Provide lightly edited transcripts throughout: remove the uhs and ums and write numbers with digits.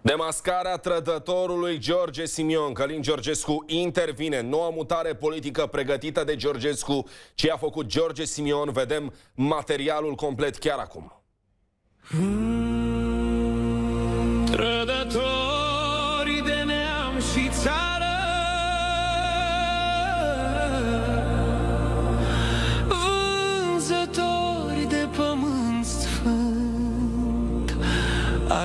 Demascarea trădătorului George Simion. Călin Georgescu intervine. Noua mutare politică pregătită de Georgescu. Ce a făcut George Simion? Vedem materialul complet chiar acum. Trădătorii de neam și țară, vânzători de pământ sfânt,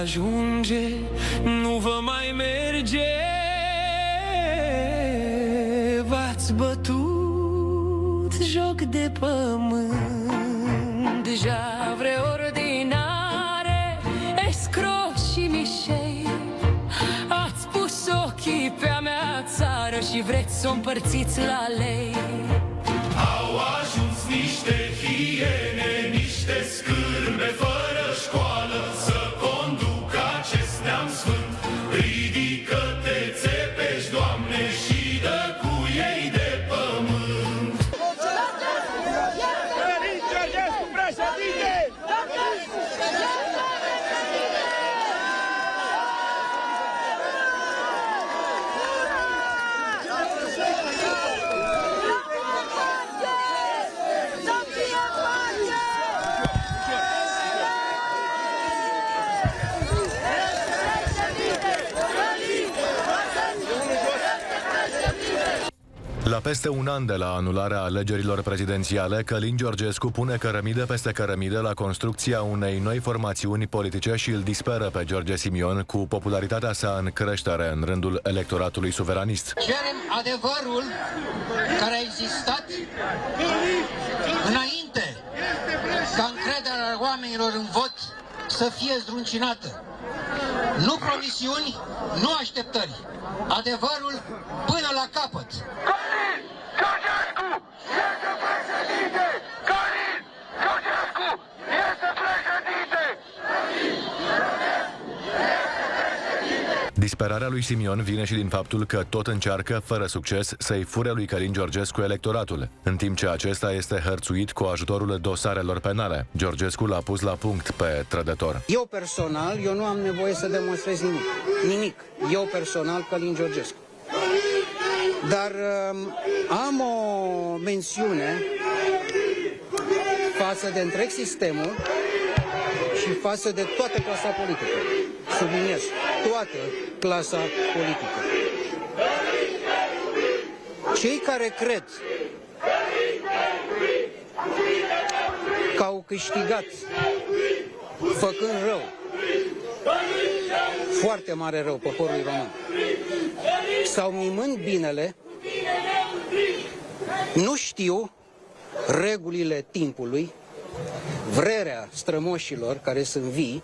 ajunge, nu vă mai merge, v-ați bătut joc de pământ. Javre ordinare, escroci și mișei, ați pus ochii pe-a mea țară și vreți să o împărțiți la lei. Au ajuns niște hiene, niște scârbe fără școală, să conducă acest neam sfânt. Ridică-te, țepești, Doamne, și dă cu ei de pământ. Călin Georgescu, președinte! La peste un an de la anularea alegerilor prezidențiale, Călin Georgescu pune cărămidă peste cărămidă la construcția unei noi formațiuni politice și îl disperă pe George Simion cu popularitatea sa în creștere în rândul electoratului suveranist. Cerem adevărul care a existat înainte ca încrederea oamenilor în vot să fie zdruncinată. Nu promisiuni, nu așteptări. Adevărul până la capăt. Călin Georgescu este președinte! Călin Georgescu este președinte! Disperarea lui Simion vine și din faptul că tot încearcă, fără succes, să-i fure lui Călin Georgescu electoratul, în timp ce acesta este hărțuit cu ajutorul dosarelor penale. Georgescu l-a pus la punct pe trădător. Eu personal, nu am nevoie să demonstrez nimic. Eu personal, Călin Georgescu. Dar am o mențiune față de întreg sistemul și față de toată clasa politică. Subliniez, toată clasa politică. Cei care cred că au câștigat făcând rău, foarte mare rău poporului român, sau mimând binele, nu știu regulile timpului, vrerea strămoșilor care sunt vii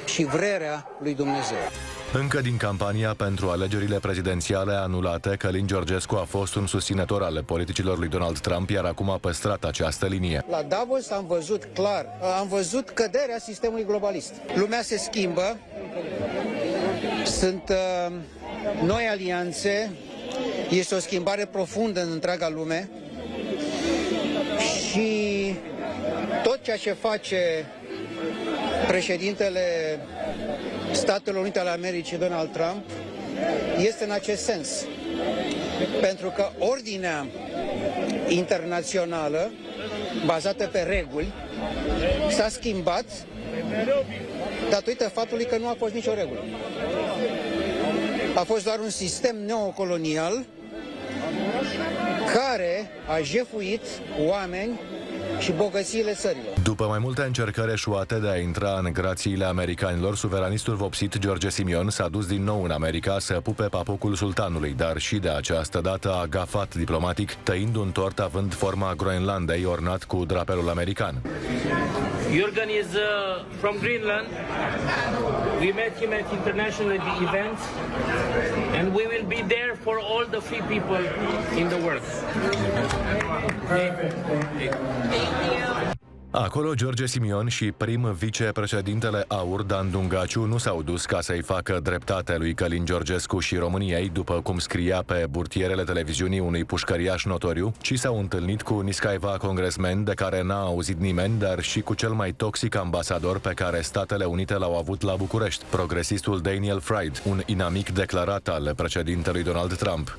și vrerea lui Dumnezeu. Încă din campania pentru alegerile prezidențiale anulate, Călin Georgescu a fost un susținător al politicilor lui Donald Trump, iar acum a păstrat această linie. La Davos am văzut clar, am văzut căderea sistemului globalist. Lumea se schimbă, sunt noi alianțe, este o schimbare profundă în întreaga lume și tot ceea ce face președintele Statelor Unite ale Americii, Donald Trump, este în acest sens. Pentru că ordinea internațională, bazată pe reguli, s-a schimbat datorită faptului că nu a fost nicio regulă. A fost doar un sistem neocolonial care a jefuit oameni și bogățiile țărilor. După mai multe încercări eșuate de a intra în grațiile americanilor, suveranistul vopsit George Simion s-a dus din nou în America să pupe papucul sultanului, dar și de această dată a gafat diplomatic, tăind un tort având forma Groenlandei ornat cu drapelul american. Jürgen is from Greenland. We met him at international events and we will be there for all the free people in the world. Acolo, George Simion și prim vicepreședintele AUR, Dan Dungaciu, nu s-au dus ca să-i facă dreptate lui Călin Georgescu și României, după cum scria pe burtierele televiziunii unui pușcăriaș notoriu, ci s-au întâlnit cu niscaiva congresmen de care n-a auzit nimeni, dar și cu cel mai toxic ambasador pe care Statele Unite l-au avut la București, progresistul Daniel Fried, un inamic declarat al președintelui Donald Trump.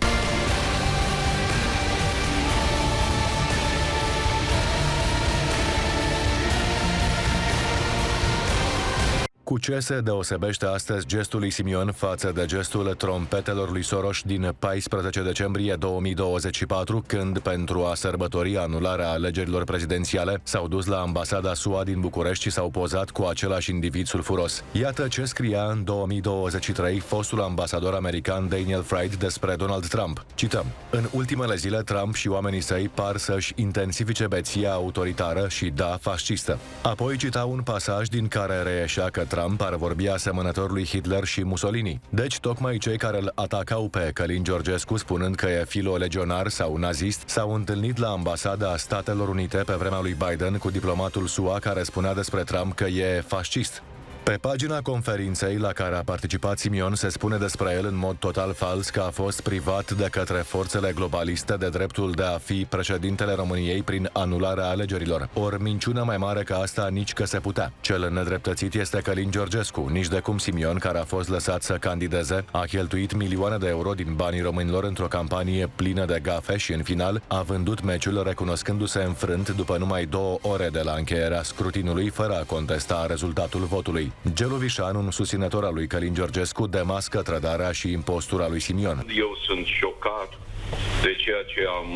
Cu ce se deosebește astăzi gestul lui Simion față de gestul trompetelor lui Soros din 14 decembrie 2024, când, pentru a sărbători anularea alegerilor prezidențiale, s-au dus la ambasada SUA din București și s-au pozat cu același individ sulfuros? Iată ce scria în 2023 fostul ambasador american Daniel Fried despre Donald Trump. Cităm: în ultimele zile, Trump și oamenii săi par să-și intensifice beția autoritară și, da, fascistă. Apoi cita un pasaj din care reieșea că Trump ar vorbi asemănător lui Hitler și Mussolini. Deci, tocmai cei care îl atacau pe Călin Georgescu spunând că e filo-legionar sau nazist, s-au întâlnit la ambasada Statelor Unite pe vremea lui Biden cu diplomatul SUA care spunea despre Trump că e fascist. Pe pagina conferinței la care a participat Simion se spune despre el în mod total fals că a fost privat de către forțele globaliste de dreptul de a fi președintele României prin anularea alegerilor. Ori minciună mai mare ca asta nici că se putea. Cel nedreptățit este Călin Georgescu, nici de cum Simion, care a fost lăsat să candideze, a cheltuit milioane de euro din banii românilor într-o campanie plină de gafe și, în final, a vândut meciul recunoscându-se înfrânt după numai 2 ore de la încheierea scrutinului, fără a contesta rezultatul votului. Gelu Vișan, un susținător al lui Călin Georgescu, demască trădarea și impostura lui Simion. Eu sunt șocat de ceea ce am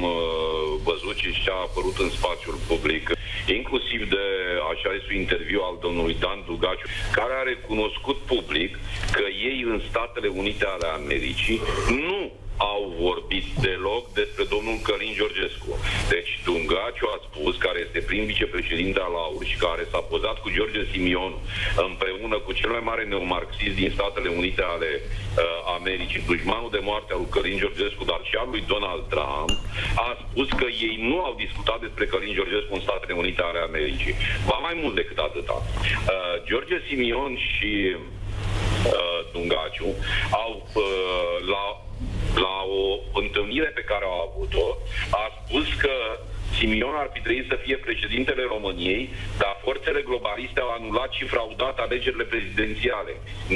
văzut și ce a apărut în spațiul public, inclusiv de așa este interviu al domnului Dan Dungaciu, care a recunoscut public că ei în Statele Unite ale Americii nu au vorbit deloc despre domnul Călin Georgescu. Deci Dungaciu a spus, care este prim vicepreședinte al AUR și care s-a pozat cu George Simion împreună cu cel mai mare neomarxist din Statele Unite ale Americii, dușmanul de moarte al lui Călin Georgescu, dar și al lui Donald Trump, a spus că ei nu au discutat despre Călin Georgescu în Statele Unite ale Americii. Va mai mult decât atâta. George Simion și Dungaciu au la o întâlnire pe care au avut-o, a spus că Simion ar fi trebuit să fie președintele României, dar forțele globaliste au anulat și fraudat alegerile prezidențiale.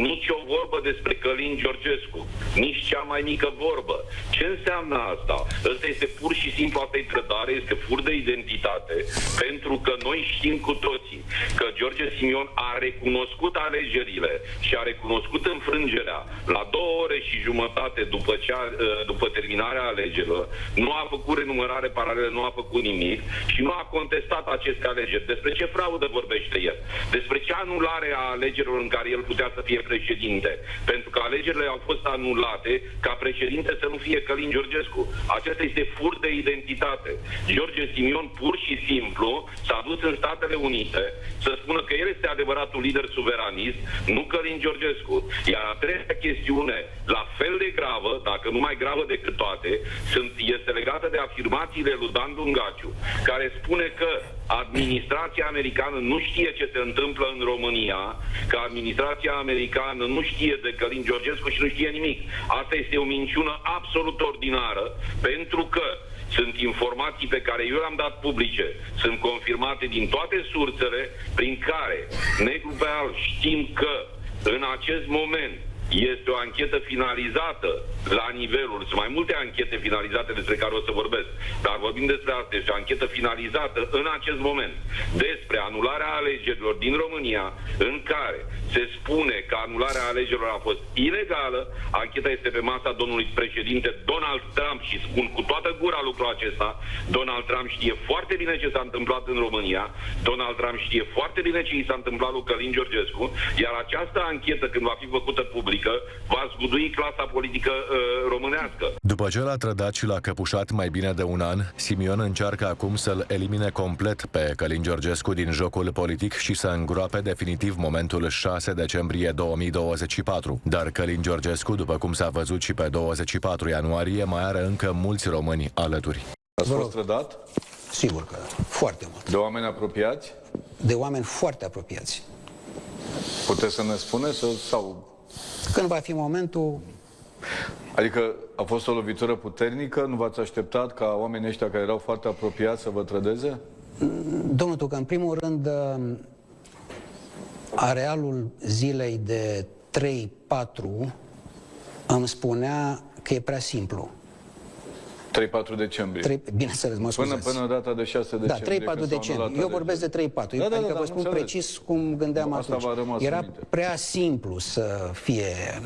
Nici o vorbă despre Călin Georgescu, nici cea mai mică vorbă. Ce înseamnă asta? Ăsta este pur și simplu, asta e trădare, este fur de identitate, pentru că noi știm cu toții că George Simion a recunoscut alegerile și a recunoscut înfrângerea la 2 ore și jumătate după terminarea alegerilor, nu a făcut renumărare paralelă, nu a făcut nimic și nu a contestat aceste alegeri. Despre ce fraudă vorbește el? Despre ce anulare a alegerilor în care el putea să fie președinte? Pentru că alegerile au fost anulate ca președinte să nu fie Călin Georgescu. Acesta este fur de identitate. George Simion pur și simplu s-a dus în Statele Unite să spună că el este adevăratul lider suveranist, nu Călin Georgescu. Iar a treia chestiune, la fel de gravă, dacă nu mai gravă decât toate, este legată de afirmațiile lui Dan Dungaciu, care spune că administrația americană nu știe ce se întâmplă în România, că administrația americană nu știe de Călin Georgescu și nu știe nimic. Asta este o minciună absolut ordinară, pentru că sunt informații pe care eu le-am dat publice, sunt confirmate din toate sursele prin care, negru pe alb, știm că în acest moment este o anchetă finalizată la nivelul, sunt mai multe anchete finalizate despre care o să vorbesc, dar vorbim despre asta, este o anchetă finalizată în acest moment despre anularea alegerilor din România, în care se spune că anularea alegerilor a fost ilegală. Ancheta este pe masa domnului președinte Donald Trump și spun cu toată gura lucrul acesta. Donald Trump știe foarte bine ce s-a întâmplat în România, Donald Trump știe foarte bine ce i s-a întâmplat lui Călin Georgescu, iar această anchetă, când va fi făcută publică, va zgudui clasa politică românească. După ce l-a trădat și l-a căpușat mai bine de un an, Simion încearcă acum să-l elimine complet pe Călin Georgescu din jocul politic și să îngroape definitiv momentul 6 decembrie 2024. Dar Călin Georgescu, după cum s-a văzut și pe 24 ianuarie, mai are încă mulți români alături. Ați fost trădat? Sigur că da. Foarte mult. De oameni apropiați? de oameni foarte apropiați. Puteți să ne spuneți sau... Când va fi momentul, Adică a fost o lovitură puternică? Nu v-ați așteptat ca oamenii ăștia care erau foarte apropiați să vă trădeze? domnul Tucă, în primul rând, arealul zilei de 3-4 îmi spunea că e prea simplu. 3-4 decembrie. Bineînțeles, mă scuzați. Până data de 6 decembrie. Da, 3-4 decembrie. Eu vorbesc de 3-4. Adică vă spun precis cum gândeam atunci. Era prea simplu să fie.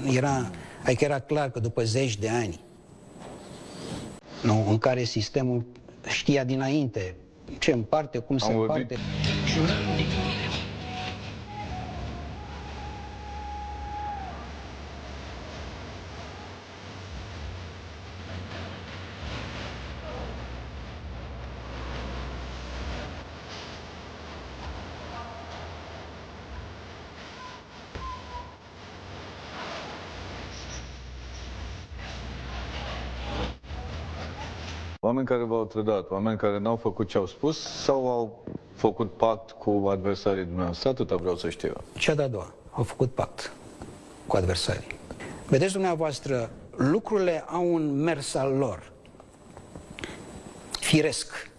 Adică era clar că după zeci de ani, în care sistemul știa dinainte ce împarte, cum se împarte. Oameni care v-au trădat, oameni care n-au făcut ce au spus sau au făcut pact cu adversarii dumneavoastră? Atâta vreau să știu. Cea de-a doua. Au făcut pact cu adversarii. Vedeți dumneavoastră, lucrurile au un mers al lor. Firesc.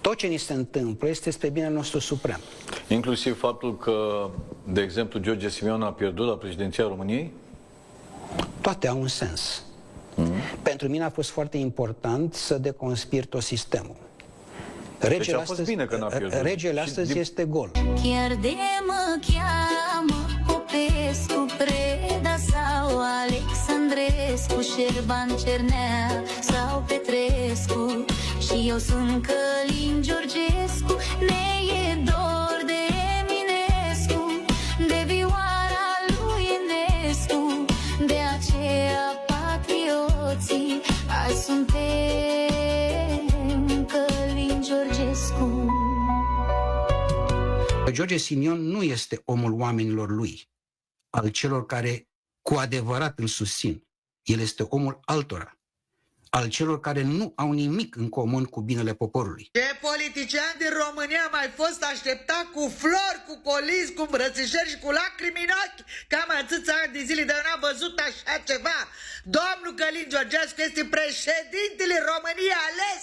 Tot ce ni se întâmplă este spre binele nostru suprem. Inclusiv faptul că, de exemplu, George Simion a pierdut la președinția României? Toate au un sens. Pentru mine a fost foarte important să deconspir tot sistemul. Deci a fost bine că n-a pierdut. Regele astăzi este gol. Chiar de mă cheamă Popescu, Preda sau Alexandrescu, Șerban, Cernea sau Petrescu, și eu sunt Călin Georgescu, ne e dor de Eminescu, de vioara lui Enescu, de aceea patrioții azi suntem Călin Georgescu. George Simion nu este omul oamenilor lui, al celor care cu adevărat îl susțin. El este omul altora, al celor care nu au nimic în comun cu binele poporului. Ce politician din România a mai fost așteptat cu flori, cu colizi, cu îmbrățișări și cu lacrimi în ochi? Cam atâția ani de zile, dar n-a văzut așa ceva. Domnul Călin Georgescu este președintele României ales.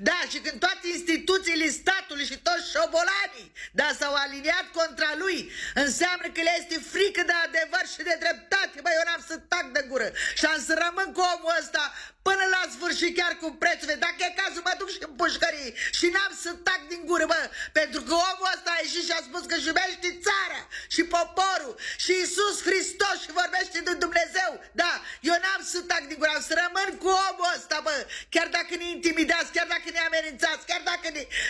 Da, și când toate instituțiile statului și toți șobolanii, da, s-au aliniat contra lui, înseamnă că le este frică de adevăr și de dreptate. Băi, eu n-am să tac de gură și am să rămân cu omul ăsta până la sfârșit, chiar cu prețurile. Dacă e cazul, mă duc și în pușcării și n-am să tac din gură, bă, pentru că omul ăsta a ieșit și a spus că își iubește țara și poporul și Iisus Hristos și vorbește de Dumnezeu. Da, eu n-am să tac din gură, am să rămân cu omul ăsta, bă, chiar dacă ne intimidați, chiar dacă ne amenințați, chiar dacă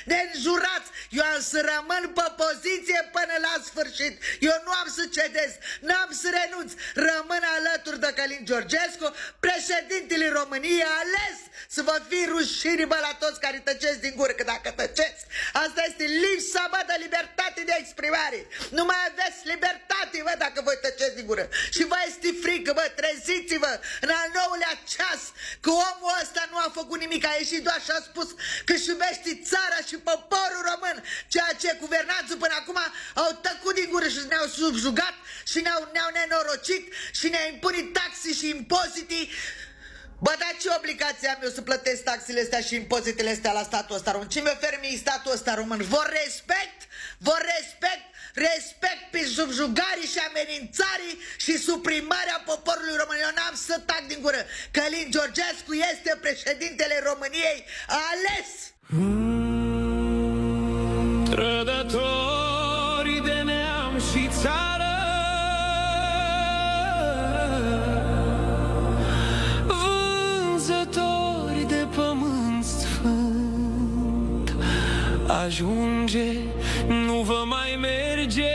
ne înjurați, eu am să rămân pe poziție până la sfârșit. Eu nu am să cedez, n-am să renunț, rămân alături de Călin Georgescu, președintele României ales. Să vă fie rușine, bă, la toți care tăceți din gură, că dacă tăceți, asta este lipsa, bă, de libertate de exprimare. Nu mai aveți libertate, bă, dacă voi tăceți din gură. Și vă este frică, bă, treziți-vă în al 9-lea ceas că omul ăsta nu a făcut nimic, a ieșit doar și a spus că își iubește țara și poporul român, ceea ce guvernanții până acum au tăcut din gură și ne-au subjugat și ne-au nenorocit și ne-au impunit taxe și impozite. Bă, dar ce obligație am eu să plătesc taxele astea și impozitele astea la statul ăsta român? Ce mi oferă mie statul ăsta român? Vor respect pe subjugarii și amenințarii și suprimarea poporului român. Eu n-am să tac din gură. Călin Georgescu este președintele României ales. Trădătorii de neam și țară, vânzători de pământ sfânt, ajunge, nu vă mai merge,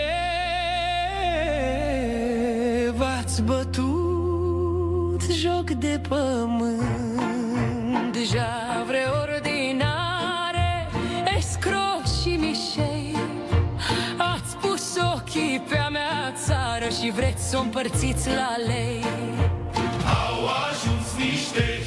v-ați bătut joc de pământ. Javre ordinare, escroși și mișei, ați pus ochii pe-a mea țară și vreți să o împărțiți la lei. Au ajuns niște